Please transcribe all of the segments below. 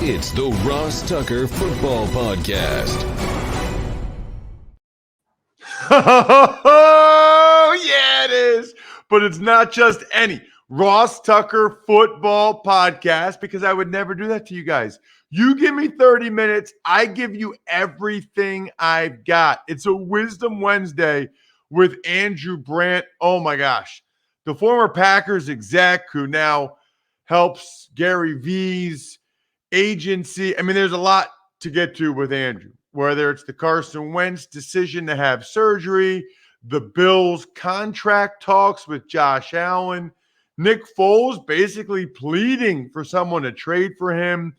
It's the Ross Tucker Football Podcast. Oh, yeah, it is. But it's not just any Ross Tucker Football Podcast, because I would never do that to you guys. You give me 30 minutes, I give you everything I've got. It's a Wisdom Wednesday with Andrew Brandt. Oh, my gosh. The former Packers exec who now helps Gary V's agency. I mean, there's a lot to get to with Andrew, whether it's the Carson Wentz decision to have surgery, the Bills contract talks with Josh Allen, Nick Foles basically pleading for someone to trade for him,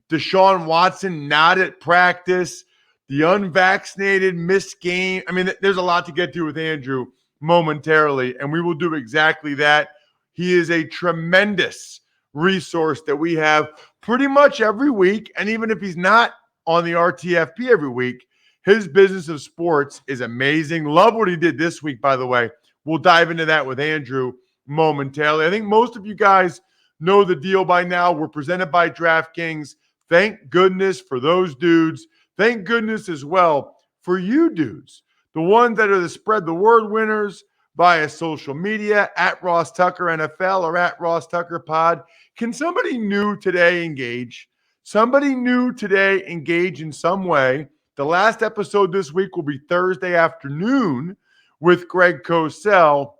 Deshaun Watson not at practice, the unvaccinated missed game. I mean, there's a lot to get to with Andrew momentarily, and we will do exactly that. He is a tremendous resource that we have pretty much every week. And even if he's not on the RTFP every week, his business of sports is amazing. Love what he did this week, by the way. We'll dive into that with Andrew momentarily. I think most of you guys know the deal by now. We're presented by DraftKings. Thank goodness for those dudes. Thank goodness as well for you dudes, the ones that are the spread the word winners via social media at Ross Tucker NFL or at RosstuckerPod. Can somebody new today engage? Somebody new today engage in some way. The last episode this week will be Thursday afternoon with Greg Cosell,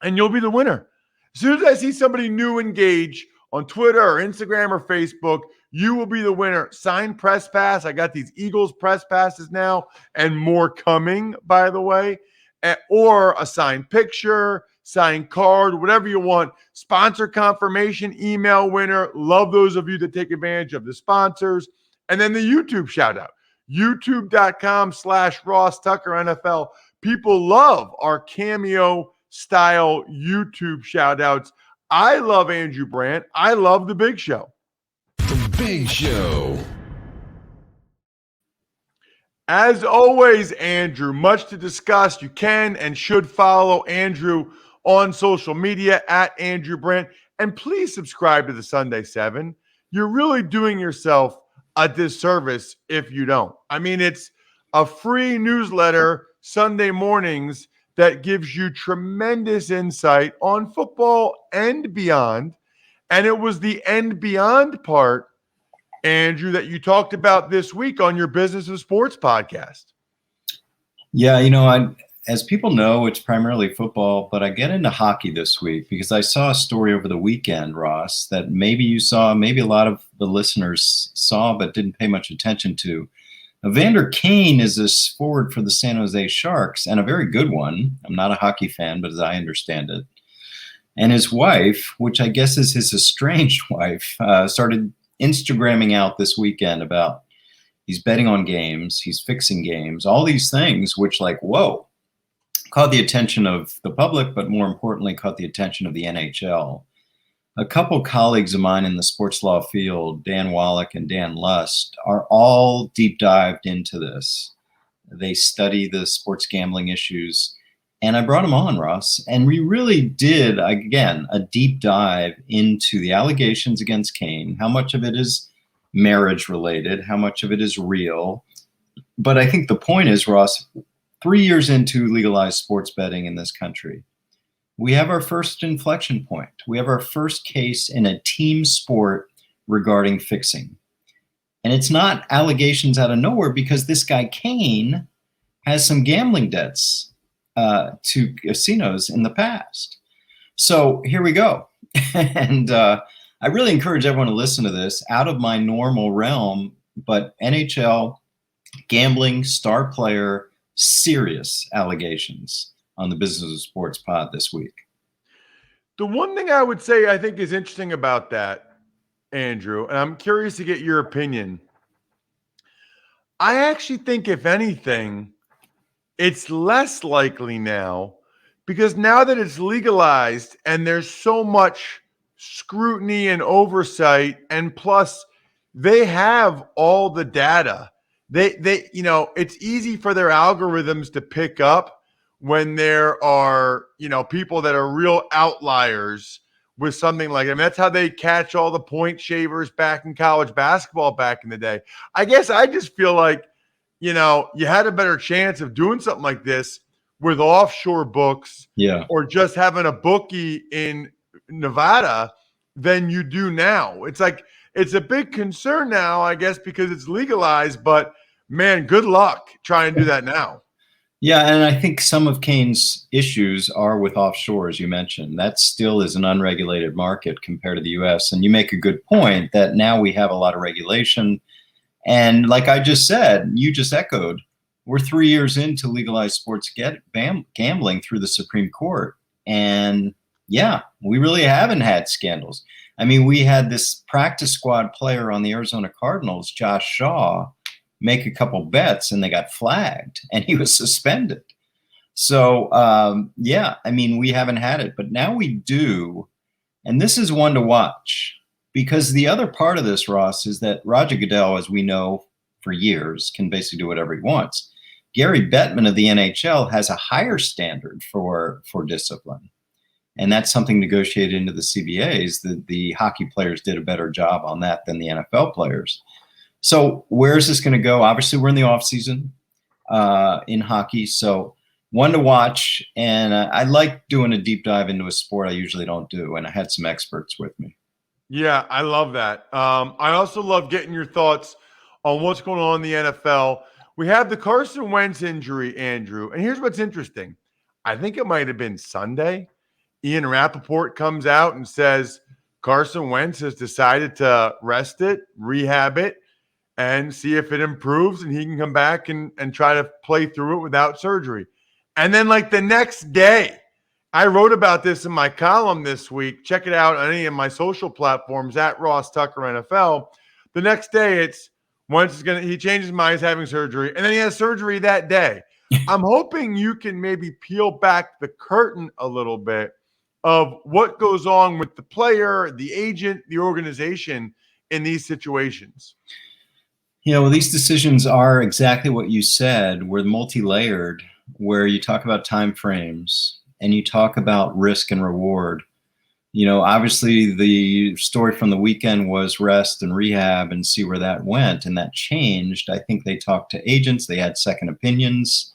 and you'll be the winner. As soon as I see somebody new engage on Twitter or Instagram or Facebook, you will be the winner. Signed press pass. I got these Eagles press passes now and more coming, by the way. Or a signed picture, signed card, whatever you want. Sponsor confirmation, email winner. Love those of you that take advantage of the sponsors. And then the YouTube shout out, youtube.com/Ross Tucker NFL. People love our cameo style YouTube shout outs. I love Andrew Brandt. I love the Big Show. The Big Show. As always, Andrew, much to discuss. You can and should follow Andrew on social media at Andrew Brandt. And please subscribe to the Sunday 7. You're really doing yourself a disservice if you don't. I mean, it's a free newsletter Sunday mornings that gives you tremendous insight on football and beyond. And it was the and beyond part, Andrew, that you talked about this week on your Business of Sports podcast. Yeah, as people know, it's primarily football, but I get into hockey this week because I saw a story over the weekend, Ross, that maybe you saw, maybe a lot of the listeners saw, but didn't pay much attention to. Evander Kane is this forward for the San Jose Sharks, and a very good one. I'm not a hockey fan, but as I understand it. And his wife, which I guess is his estranged wife, started Instagramming out this weekend about he's betting on games, he's fixing games, all these things, which whoa, caught the attention of the public, but more importantly, caught the attention of the NHL. A couple colleagues of mine in the sports law field, Dan Wallach and Dan Lust, are all deep dived into this. They study the sports gambling issues. And I brought him on, Ross, and we really did, again, a deep dive into the allegations against Kane, how much of it is marriage related, how much of it is real. But I think the point is, Ross, 3 years into legalized sports betting in this country, we have our first inflection point. We have our first case in a team sport regarding fixing. And it's not allegations out of nowhere, because this guy Kane has some gambling debts to casinos in the past. So here we go. And I really encourage everyone to listen to this, out of my normal realm, but NHL gambling star player, serious allegations on the Business of Sports pod this week. The one thing I would say I think is interesting about that, Andrew, and I'm curious to get your opinion. I actually think, if anything, it's less likely now, because now that it's legalized and there's so much scrutiny and oversight, and plus they have all the data. They it's easy for their algorithms to pick up when there are, people that are real outliers with something like, I mean, that's how they catch all the point shavers back in college basketball back in the day. I guess I just feel like, you had a better chance of doing something like this with offshore books, or just having a bookie in Nevada than you do now. It's like, it's a big concern now, I guess, because it's legalized, but man, good luck trying to do that now. Yeah, and I think some of Kane's issues are with offshore, as you mentioned. That still is an unregulated market compared to the U.S. And you make a good point that now we have a lot of regulation. And like I just said, you just echoed, we're 3 years into legalized sports gambling through the Supreme Court. And yeah, we really haven't had scandals. I mean, we had this practice squad player on the Arizona Cardinals, Josh Shaw, make a couple bets and they got flagged and he was suspended. So, yeah, I mean, we haven't had it, but now we do. And this is one to watch, because the other part of this, Ross, is that Roger Goodell, as we know for years, can basically do whatever he wants. Gary Bettman of the NHL has a higher standard for discipline. And that's something negotiated into the CBAs. The hockey players did a better job on that than the NFL players. So where is this going to go? Obviously, we're in the offseason in hockey. So one to watch. And I like doing a deep dive into a sport I usually don't do. And I had some experts with me. Yeah, I love that. I also love getting your thoughts on what's going on in the NFL. We have the Carson Wentz injury, Andrew. And here's what's interesting. I think it might have been Sunday. Ian Rappaport comes out and says Carson Wentz has decided to rest it, rehab it, and see if it improves and he can come back and try to play through it without surgery. And then like the next day, I wrote about this in my column this week. Check it out on any of my social platforms at Ross Tucker NFL. The next day, it's Wentz he changes his mind, he's having surgery, and then he has surgery that day. I'm hoping you can maybe peel back the curtain a little bit of what goes on with the player, the agent, the organization in these situations. Well, these decisions are exactly what you said. We're multi-layered, where you talk about time frames and you talk about risk and reward. Obviously the story from the weekend was rest and rehab and see where that went. And that changed. I think they talked to agents. They had second opinions.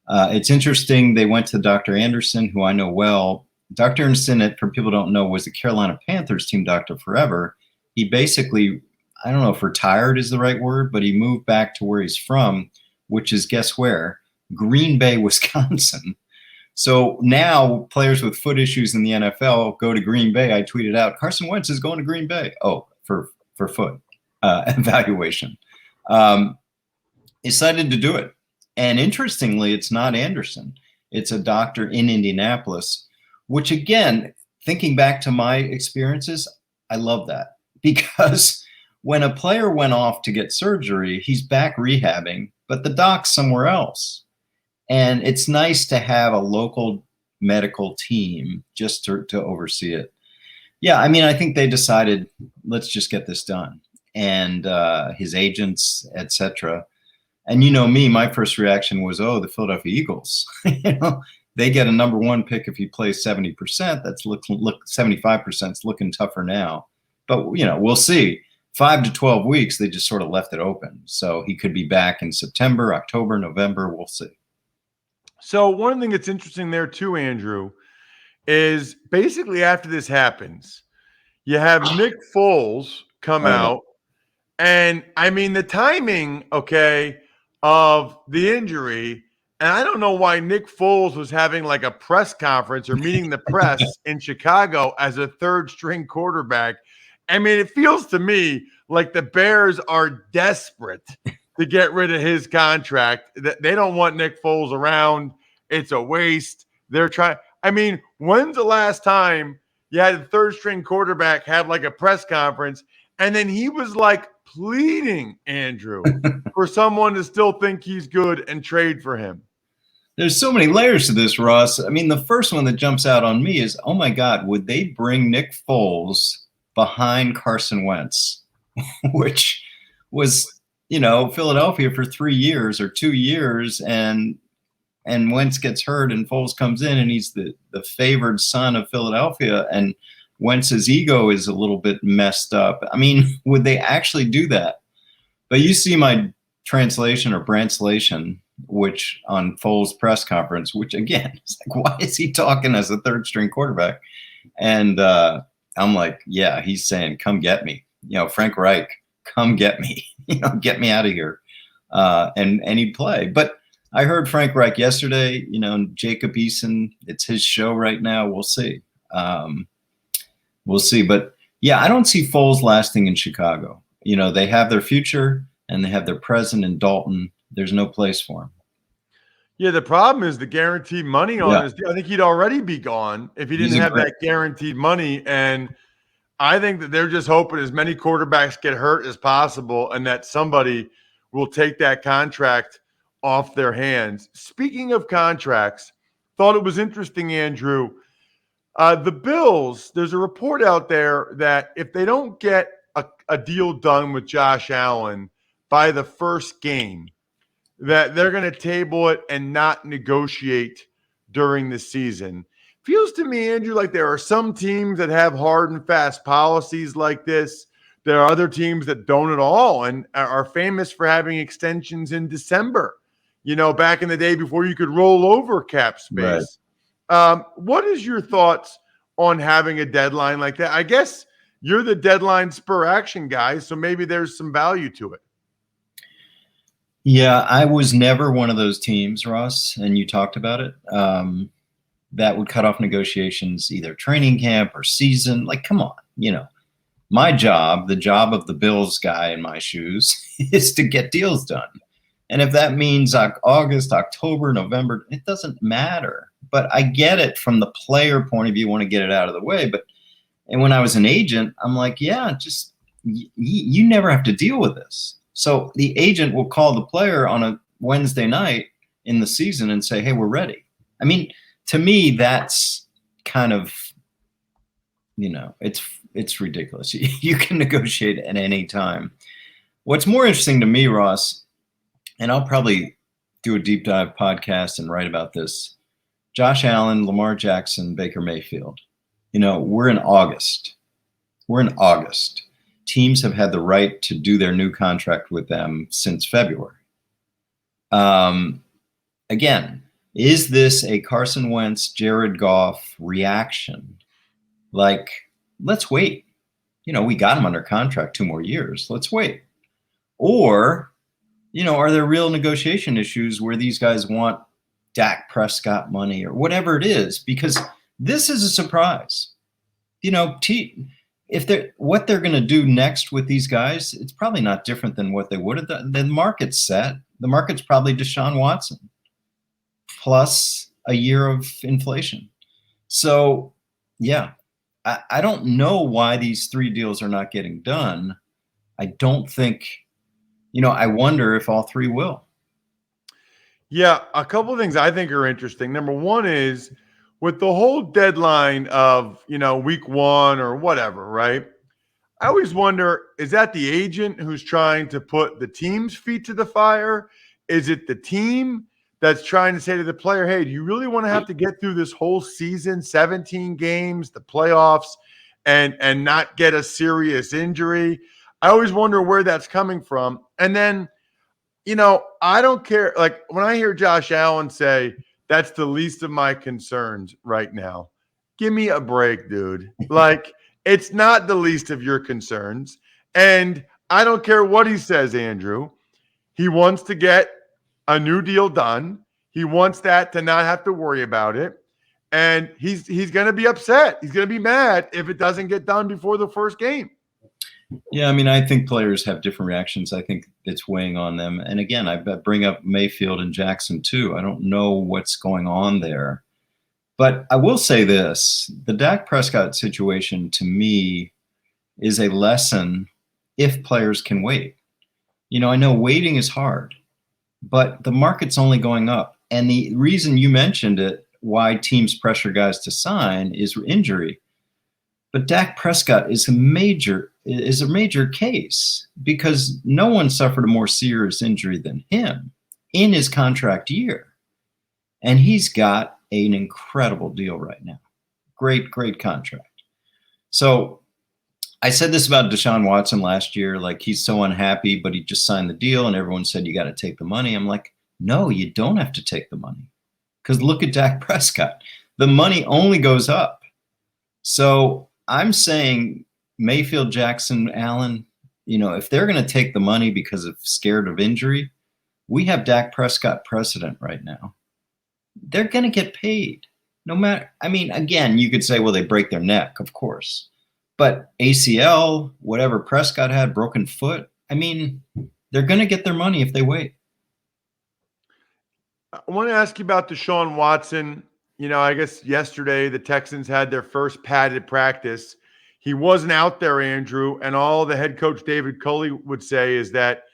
It's interesting. They went to Dr. Anderson, who I know well. Dr. Anderson, for people who don't know, was the Carolina Panthers team doctor forever. He basically, I don't know if retired is the right word, but he moved back to where he's from, which is, guess where? Green Bay, Wisconsin. So now players with foot issues in the NFL go to Green Bay. I tweeted out, Carson Wentz is going to Green Bay. Oh, for foot evaluation. Decided to do it. And interestingly, it's not Anderson. It's a doctor in Indianapolis, which again, thinking back to my experiences, I love that, because when a player went off to get surgery, he's back rehabbing, but the doc's somewhere else. And it's nice to have a local medical team just to oversee it. Yeah, I mean, I think they decided, let's just get this done. And his agents, etc. And you know me, my first reaction was, oh, the Philadelphia Eagles. They get a number one pick if he plays 70%. That's 75% is looking tougher now. But, we'll see. 5 to 12 weeks, they just sort of left it open. So he could be back in September, October, November. We'll see. So one thing that's interesting there too, Andrew, is basically after this happens, you have Nick Foles come out. And I mean, the timing, of the injury, and I don't know why Nick Foles was having like a press conference or meeting the press in Chicago as a third string quarterback. I mean, it feels to me like the Bears are desperate to get rid of his contract. They don't want Nick Foles around. It's a waste. They're trying. I mean, when's the last time you had a third string quarterback have like a press conference and then he was like pleading, Andrew, for someone to still think he's good and trade for him? There's so many layers to this, Ross. I mean, the first one that jumps out on me is, oh my God, would they bring Nick Foles behind Carson Wentz, which was, Philadelphia for 3 years or 2 years, and Wentz gets hurt and Foles comes in and he's the favored son of Philadelphia. And Wentz's ego is a little bit messed up. I mean, would they actually do that? But you see my translation or Brandtslation, which on Foles' press conference, which again, it's like, why is he talking as a third string quarterback? And I'm like, yeah, he's saying, come get me. Frank Reich, come get me. Get me out of here. And he'd play. But I heard Frank Reich yesterday, Jacob Eason, it's his show right now. We'll see. We'll see. But yeah, I don't see Foles lasting in Chicago. They have their future and they have their present in Dalton. There's no place for him. Yeah, the problem is the guaranteed money on his deal. I think he'd already be gone if he didn't have that guaranteed money. And I think that they're just hoping as many quarterbacks get hurt as possible and that somebody will take that contract off their hands. Speaking of contracts, thought it was interesting, Andrew. The Bills, there's a report out there that if they don't get a deal done with Josh Allen by the first game, that they're going to table it and not negotiate during the season. Feels to me, Andrew, like there are some teams that have hard and fast policies like this. There are other teams that don't at all and are famous for having extensions in December, back in the day before you could roll over cap space. Right. What is your thoughts on having a deadline like that? I guess you're the deadline spur action guy, so maybe there's some value to it. Yeah, I was never one of those teams, Ross, and you talked about it, that would cut off negotiations, either training camp or season. Like, come on, my job, the job of the Bills guy in my shoes, is to get deals done. And if that means August, October, November, it doesn't matter. But I get it from the player point of view, want to get it out of the way. And when I was an agent, I'm like, yeah, just you never have to deal with this. So the agent will call the player on a Wednesday night in the season and say, hey, we're ready. I mean, to me, that's kind of, it's ridiculous. You can negotiate at any time. What's more interesting to me, Ross, and I'll probably do a deep dive podcast and write about this, Josh Allen, Lamar Jackson, Baker Mayfield. We're in August. Teams have had the right to do their new contract with them since February. Again, is this a Carson Wentz, Jared Goff reaction? Like, let's wait. We got him under contract 2 more years. Let's wait. Or, are there real negotiation issues where these guys want Dak Prescott money or whatever it is? Because this is a surprise. If what they're going to do next with these guys, it's probably not different than what they would have done. The market's set. The market's probably Deshaun Watson plus a year of inflation. So, yeah, I don't know why these 3 deals are not getting done. I don't think, I wonder if all 3 will. Yeah, a couple of things I think are interesting. Number one is, with the whole deadline of, week 1 or whatever, right? I always wonder, is that the agent who's trying to put the team's feet to the fire? Is it the team that's trying to say to the player, hey, do you really want to have to get through this whole season, 17 games, the playoffs, and not get a serious injury? I always wonder where that's coming from. And then, I don't care. Like, when I hear Josh Allen say, that's the least of my concerns right now. Give me a break, dude. Like, it's not the least of your concerns. And I don't care what he says, Andrew. He wants to get a new deal done. He wants that to not have to worry about it. And he's going to be upset. He's going to be mad if it doesn't get done before the first game. Yeah, I mean, I think players have different reactions. I think it's weighing on them. And again, I bring up Mayfield and Jackson too. I don't know what's going on there. But I will say this, the Dak Prescott situation to me is a lesson if players can wait. I know waiting is hard, but the market's only going up. And the reason you mentioned it, why teams pressure guys to sign, is injury. But Dak Prescott is a major case because no one suffered a more serious injury than him in his contract year. And he's got an incredible deal right now. Great contract. So I said this about Deshaun Watson last year, like he's so unhappy, but he just signed the deal and everyone said, you got to take the money. I'm like, no, you don't have to take the money. Because look at Dak Prescott. The money only goes up. So I'm saying Mayfield, Jackson, Allen, if they're going to take the money because of scared of injury, we have Dak Prescott precedent right now. They're going to get paid no matter. I mean, again, you could say, well, they break their neck, of course. But ACL, whatever Prescott had, broken foot, I mean, they're going to get their money if they wait. I want to ask you about Deshaun Watson. I guess yesterday the Texans had their first padded practice. He wasn't out there, Andrew, and all the head coach David Culley would say is that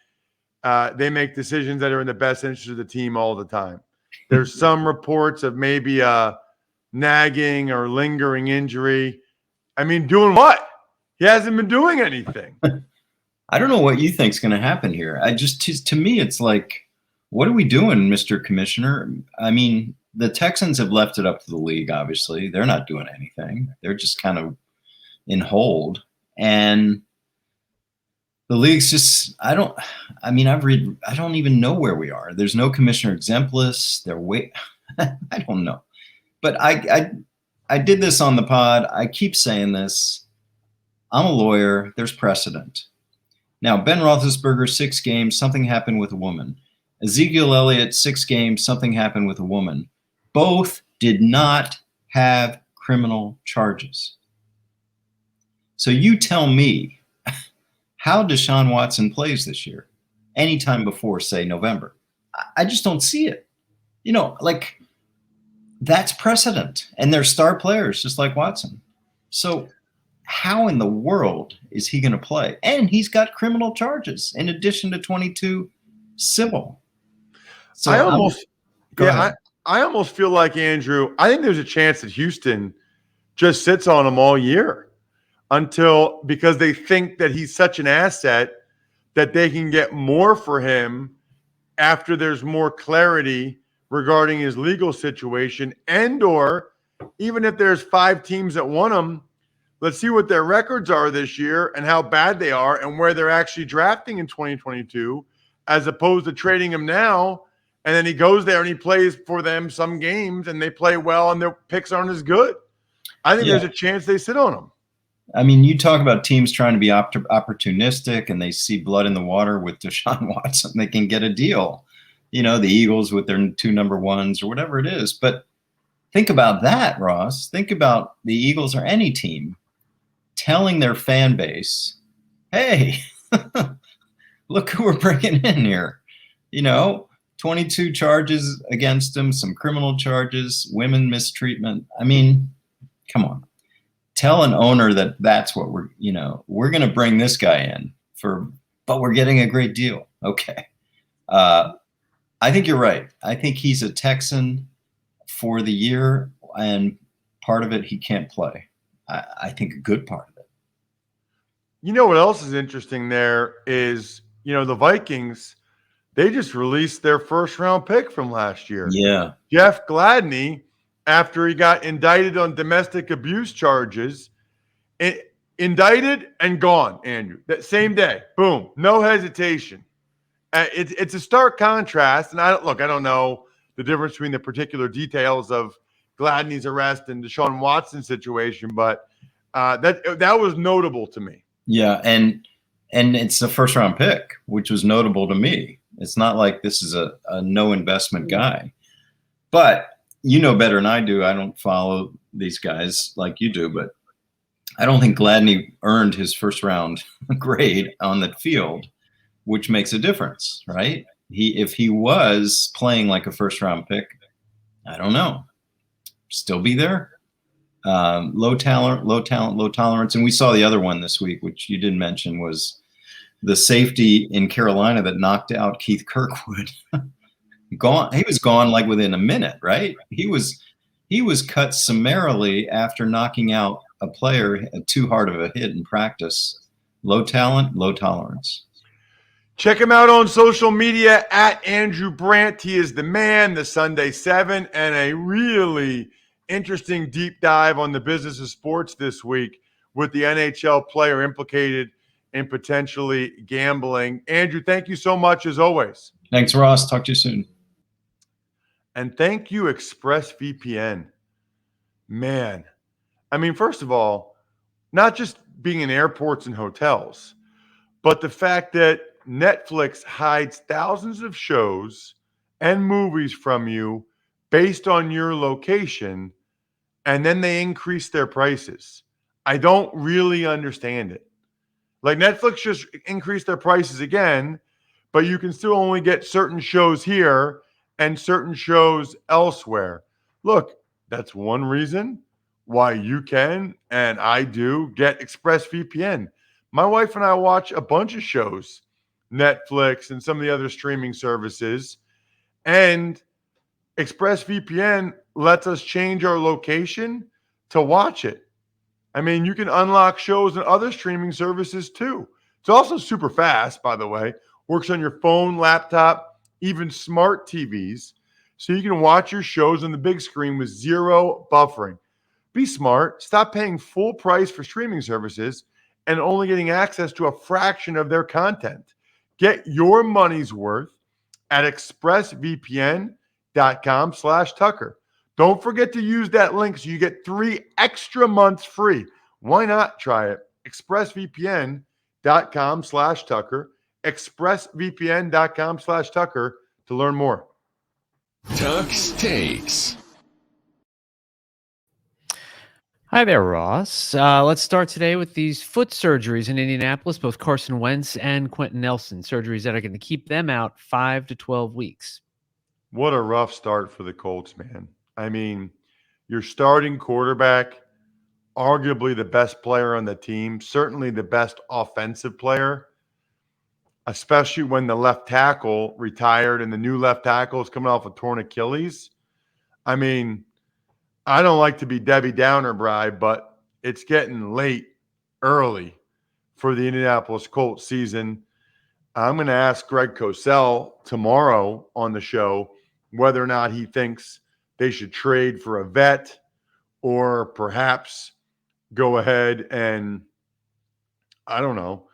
they make decisions that are in the best interest of the team all the time. There's some reports of maybe a nagging or lingering injury. I mean, doing what? He hasn't been doing anything. I don't know what you think is going to happen here. To me, it's like, what are we doing, Mr. Commissioner? I mean, the Texans have left it up to the league, obviously. They're not doing anything. They're just kind of in hold. And the league's just, I don't even know where we are. There's no commissioner exempt list. I don't know. But I did this on the pod. I keep saying this. I'm a lawyer. There's precedent. Now, Ben Roethlisberger, 6 games, something happened with a woman. Ezekiel Elliott, 6 games, something happened with a woman. Both did not have criminal charges. So you tell me how Deshaun Watson plays this year, anytime before, say, November. I just don't see it. That's precedent. And they're star players, just like Watson. So how in the world is he going to play? And he's got criminal charges in addition to 22 civil. So I almost feel like, Andrew, I think there's a chance that Houston just sits on him all year because they think that he's such an asset that they can get more for him after there's more clarity regarding his legal situation, and or even if there's 5 teams that want him, let's see what their records are this year and how bad they are and where they're actually drafting in 2022, as opposed to trading him now. And then he goes there and he plays for them some games and they play well and their picks aren't as good. I think there's a chance they sit on him. I mean, you talk about teams trying to be opportunistic and they see blood in the water with Deshaun Watson. They can get a deal. The Eagles with their 2 number 1s or whatever it is. But think about that, Ross. Think about the Eagles or any team telling their fan base, hey, look who we're bringing in here. 22 charges against him, some criminal charges, women mistreatment. I mean, come on. Tell an owner that that's what we're going to bring this guy in but we're getting a great deal. Okay. I think you're right. I think he's a Texan for the year, and part of it he can't play. I think a good part of it. What else is interesting there is, the Vikings, they just released their first-round pick from last year. Yeah. Jeff Gladney, after he got indicted on domestic abuse charges, indicted and gone, Andrew. That same day. Boom. No hesitation. It's a stark contrast, and I don't know the difference between the particular details of Gladney's arrest and Deshaun Watson's situation, but that was notable to me. Yeah, and it's a first-round pick, which was notable to me. It's not like this is a no investment guy, but better than I do. I don't follow these guys like you do, but I don't think Gladney earned his first-round grade on the field, which makes a difference, right? If he was playing like a first-round pick, I don't know, still be there. Low tolerance. And we saw the other one this week, which you didn't mention, was the safety in Carolina that knocked out Keith Kirkwood. Gone. He was gone like within a minute, right? He was cut summarily after knocking out a player too hard of a hit in practice. Low talent, low tolerance. Check him out on social media at Andrew Brandt. He is the man, the Sunday 7, and a really interesting deep dive on the business of sports this week with the NHL player implicated in potentially gambling. Andrew, thank you so much as always. Thanks, Ross. Talk to you soon. And thank you, ExpressVPN. Man, I mean, first of all, not just being in airports and hotels, but the fact that Netflix hides thousands of shows and movies from you based on your location, and then they increase their prices. I don't really understand it. Like Netflix just increased their prices again, but you can still only get certain shows here and certain shows elsewhere. Look, that's one reason why you can and I do get ExpressVPN. My wife and I watch a bunch of shows, Netflix and some of the other streaming services, and ExpressVPN lets us change our location to watch it. I mean, you can unlock shows and other streaming services too. It's also super fast, by the way. Works on your phone, laptop, even smart TVs. So you can watch your shows on the big screen with zero buffering. Be smart. Stop paying full price for streaming services and only getting access to a fraction of their content. Get your money's worth at expressvpn.com/Tucker. Don't forget to use that link so you get 3 extra months free. Why not try it? expressvpn.com/Tucker. expressvpn.com/Tucker to learn more. Tuck's Takes. Hi there, Ross. Let's start today with these foot surgeries in Indianapolis, both Carson Wentz and Quentin Nelson, surgeries that are going to keep them out 5 to 12 weeks. What a rough start for the Colts, man. I mean, your starting quarterback, arguably the best player on the team, certainly the best offensive player, especially when the left tackle retired and the new left tackle is coming off a torn Achilles. I mean, I don't like to be Debbie Downer, Bri, but it's getting late early for the Indianapolis Colts season. I'm going to ask Greg Cosell tomorrow on the show whether or not he thinks they should trade for a vet or perhaps go ahead and, I don't know,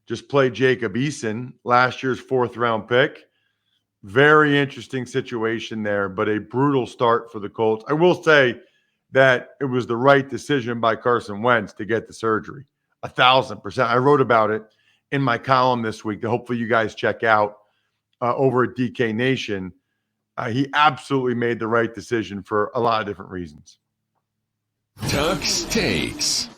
just play Jacob Eason, last year's 4th-round pick. Very interesting situation there, but a brutal start for the Colts. I will say that it was the right decision by Carson Wentz to get the surgery. 1,000%. I wrote about it in my column this week that hopefully you guys check out over at DK Nation. He absolutely made the right decision for a lot of different reasons. Tuck's Takes.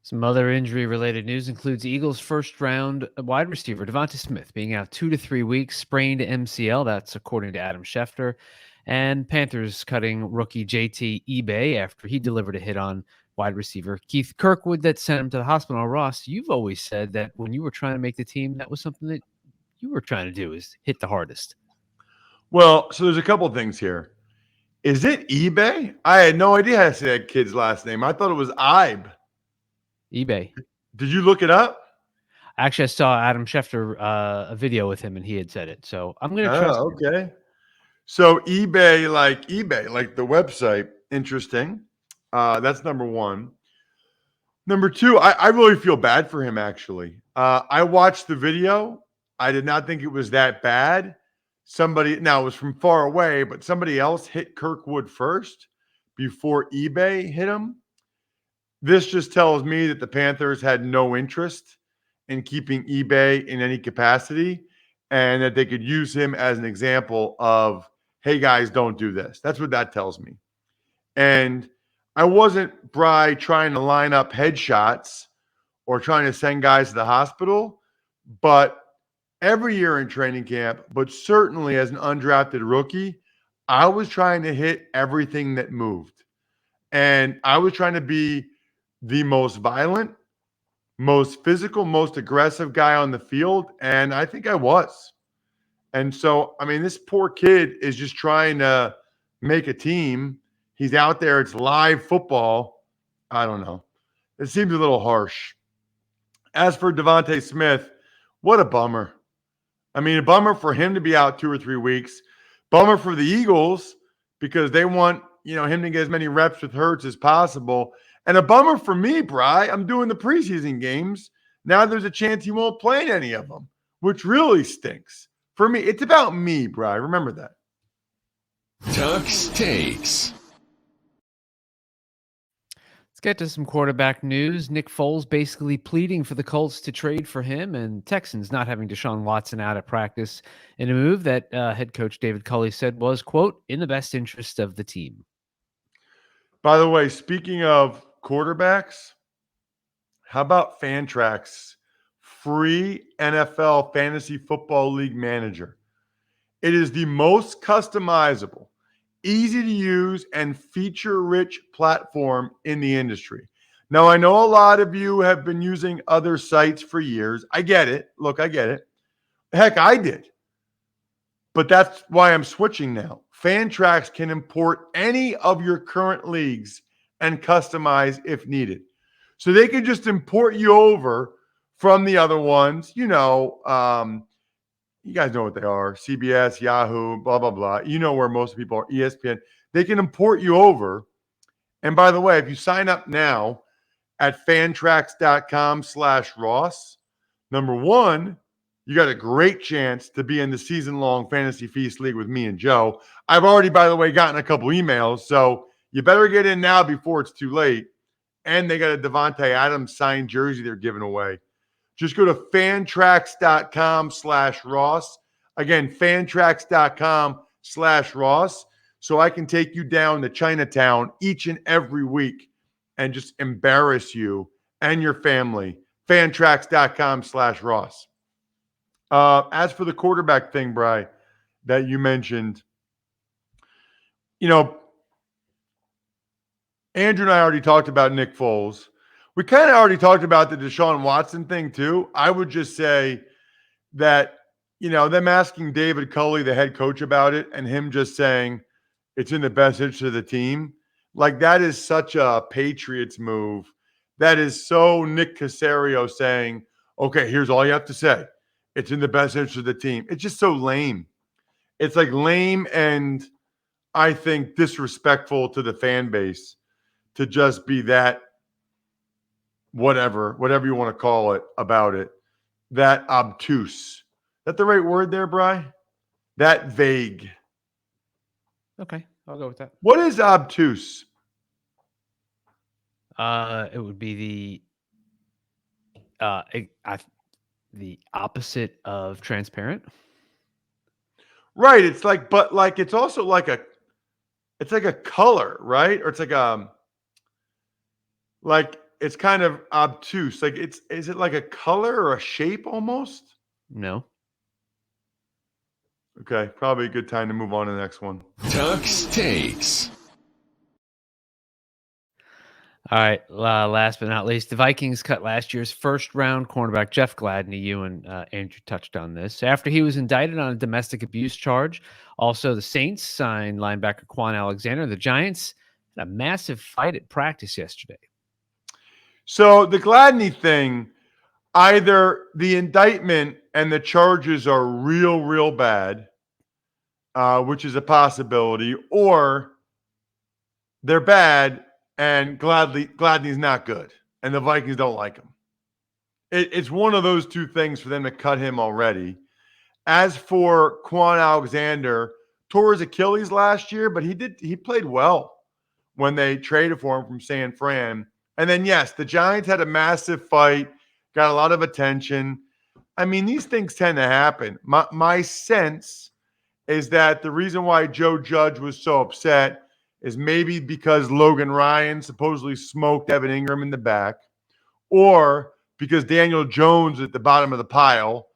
Some other injury-related news includes Eagles' first-round wide receiver Devonta Smith being out 2 to 3 weeks, sprained MCL. That's according to Adam Schefter. And Panthers cutting rookie JT eBay after he delivered a hit on wide receiver Keith Kirkwood that sent him to the hospital. Now, Ross, you've always said that when you were trying to make the team, that was something that you were trying to do, is hit the hardest. Well, so there's a couple things here. Is it eBay? I had no idea how to say that kid's last name. I thought it was Ibe. eBay. Did you look it up? Actually, I saw Adam Schefter a video with him, and he had said it. So I'm going to trust him. Okay. So eBay, like the website. Interesting. That's number one. Number two, I really feel bad for him, actually. I watched the video. I did not think it was that bad. Now it was from far away, but somebody else hit Kirkwood first before eBay hit him. This just tells me that the Panthers had no interest in keeping eBay in any capacity and that they could use him as an example of, hey, guys, don't do this. That's what that tells me. And I wasn't, Bri, trying to line up headshots or trying to send guys to the hospital, but every year in training camp, but certainly as an undrafted rookie, I was trying to hit everything that moved. And I was trying to be the most violent, most physical, most aggressive guy on the field, and I think I was. And so, I mean, this poor kid is just trying to make a team. He's out there. It's live football. I don't know. It seems a little harsh. As for Devonta Smith, what a bummer. I mean, a bummer for him to be out 2 or 3 weeks. Bummer for the Eagles because they want, him to get as many reps with Hurts as possible. And a bummer for me, Bri, I'm doing the preseason games. Now there's a chance he won't play in any of them, which really stinks. For me, it's about me, Bri. Remember that. Tuck's Takes. Let's get to some quarterback news. Nick Foles basically pleading for the Colts to trade for him, and Texans not having Deshaun Watson out at practice in a move that head coach David Culley said was, quote, in the best interest of the team. By the way, speaking of quarterbacks, how about Fantrax, free NFL Fantasy Football League manager? It is the most customizable, easy to use, and feature-rich platform in the industry. Now, I know a lot of you have been using other sites for years. I get it. Look, I get it. Heck, I did. But that's why I'm switching now. Fantrax can import any of your current leagues and customize if needed. So they can just import you over from the other ones. You guys know what they are. CBS, Yahoo, blah, blah, blah. You know where most people are. ESPN. They can import you over. And by the way, if you sign up now at fantrax.com/Ross, number one, you got a great chance to be in the season-long Fantasy Feast League with me and Joe. I've already, by the way, gotten a couple emails, so you better get in now before it's too late. And they got a Devontae Adams signed jersey they're giving away. Just go to fantrax.com/Ross. Again, fantrax.com/Ross, so I can take you down to Chinatown each and every week and just embarrass you and your family. Fantrax.com/Ross. As for the quarterback thing, Bri, that you mentioned, Andrew and I already talked about Nick Foles. We kind of already talked about the Deshaun Watson thing too. I would just say that, them asking David Culley, the head coach, about it and him just saying it's in the best interest of the team, like that is such a Patriots move. That is so Nick Caserio saying, okay, here's all you have to say. It's in the best interest of the team. It's just so lame. It's like lame and I think disrespectful to the fan base to just be that whatever you want to call it about it, that obtuse. Is that the right word there, Bri? That vague. Okay, I'll go with that. What is obtuse? It would be the opposite of transparent. Right. It's like, but like, it's also like it's like a color, right? Or it's like it's kind of obtuse. Like is it like a color or a shape almost? No. Okay. Probably a good time to move on to the next one. Tuck's Takes. All right, last but not least, the Vikings cut last year's first-round cornerback Jeff Gladney. You and Andrew touched on this. After he was indicted on a domestic abuse charge, also the Saints signed linebacker Quan Alexander. The Giants had a massive fight at practice yesterday. So the Gladney thing, either the indictment and the charges are real, real bad, which is a possibility, or they're bad and Gladney's not good, and the Vikings don't like him. It's one of those two things for them to cut him already. As for Quan Alexander, tore his Achilles last year, but he played well when they traded for him from San Fran. And then, yes, the Giants had a massive fight, got a lot of attention. I mean, these things tend to happen. My sense is that the reason why Joe Judge was so upset is maybe because Logan Ryan supposedly smoked Evan Ingram in the back, or because Daniel Jones at the bottom of the pile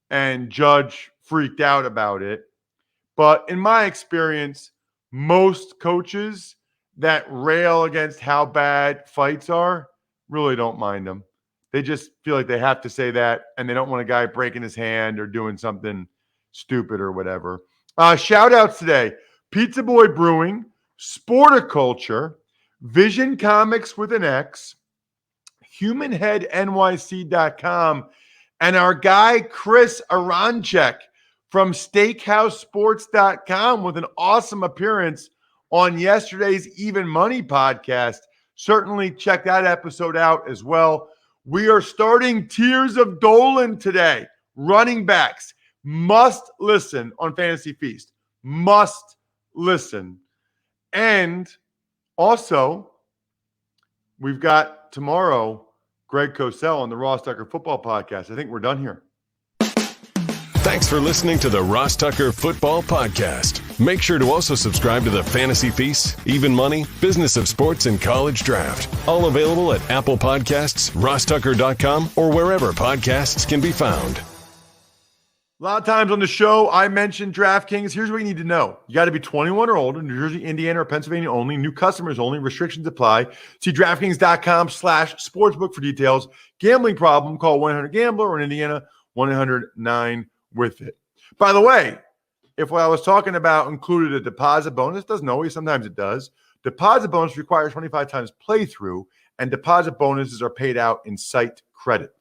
and Judge freaked out about it. But in my experience, most coaches that rail against how bad fights are really don't mind them. They just feel like they have to say that, and they don't want a guy breaking his hand or doing something stupid or whatever. Shout outs today: Pizza Boy Brewing, Sporticulture, Vision Comics with an X, HumanHeadNYC.com, and our guy Chris Aronchek from SteakhouseSports.com with an awesome appearance on yesterday's Even Money podcast. certainly check that episode out as well. We are starting Tears of Dolan today. Running backs must listen on Fantasy Feast. Must listen. And also, we've got tomorrow Greg Cosell on the Ross Tucker Football Podcast. I think we're done here. Thanks for listening to the Ross Tucker Football Podcast. Make sure to also subscribe to the Fantasy Feast, Even Money, Business of Sports, and College Draft. All available at Apple Podcasts, RossTucker.com, or wherever podcasts can be found. A lot of times on the show, I mentioned DraftKings. Here's what you need to know. You got to be 21 or older, New Jersey, Indiana, or Pennsylvania only. New customers only. Restrictions apply. See DraftKings.com/sportsbook for details. Gambling problem, call 1-800-GAMBLER, or in Indiana, 1-800-9-WITH-IT. By the way, if what I was talking about included a deposit bonus, doesn't always, sometimes it does. Deposit bonus requires 25 times playthrough, and deposit bonuses are paid out in site credit.